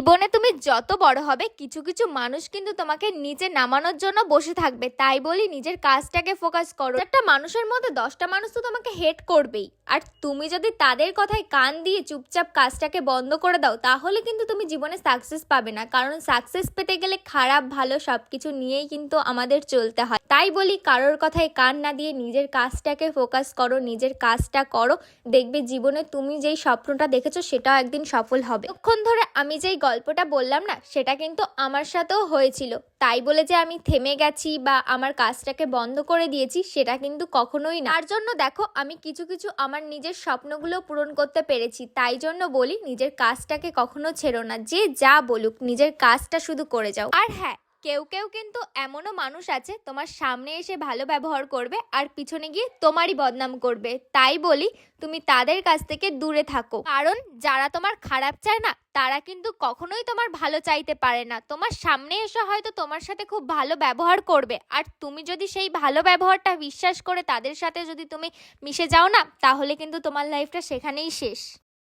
জীবনে তুমি যত বড় হবে কিছু কিছু মানুষ কিন্তু তোমাকে নিচে নামানোর জন্য বসে থাকবে, তাই বলি নিজের কাজটাকে ফোকাস করো। একটা মানুষের মধ্যে 10টা মানুষ তো তোমাকে হেট করবেই, আর তুমি যদি তাদের কথায় কান দিয়ে চুপচাপ কাজটাকে বন্ধ করে দাও তাহলে কিন্তু তুমি জীবনে সাকসেস পাবে না। কারণ সাকসেস পেতে গেলে খারাপ ভালো সবকিছু নিয়েই কিন্তু আমাদের চলতে হয়। তাই বলি কারোর কথায় কান না দিয়ে নিজের কাজটাকে ফোকাস করো, নিজের কাজটা করো, দেখবে জীবনে তুমি যেই স্বপ্নটা দেখেছো সেটাও একদিন সফল হবে। তখন ধরে আমি যেই গল্পটা বললাম না, সেটা কিন্তু আমার সাথেও হয়েছিল। তাই বলে যে আমি থেমে গেছি বা আমার কাজটাকে বন্ধ করে দিয়েছি সেটা কিন্তু কখনোই না। তার জন্য দেখো আমি কিছু কিছু আমার নিজের স্বপ্নগুলো পূরণ করতে পেরেছি। তাই জন্য বলি নিজের কাজটাকে কখনো ছেড়ো না, যে যা বলুক নিজের কাজটা শুধু করে যাও। আর হ্যাঁ, কেউ কেউ কিন্তু এমনও মানুষ আছে তোমার সামনে এসে ভালো ব্যবহার করবে আর পিছনে গিয়ে তোমারই বদনাম করবে। তাই বলি তুমি তাদের কাছ থেকে দূরে থাকো, কারণ যারা তোমার খারাপ চায় না তারা কিন্তু কখনোই তোমার ভালো চাইতে পারে না। তোমার সামনে এসে হয়তো তোমার সাথে খুব ভালো ব্যবহার করবে, আর তুমি যদি সেই ভালো ব্যবহারটা বিশ্বাস করে তাদের সাথে যদি তুমি মিশে যাও না, তাহলে কিন্তু তোমার লাইফটা সেখানেই শেষ।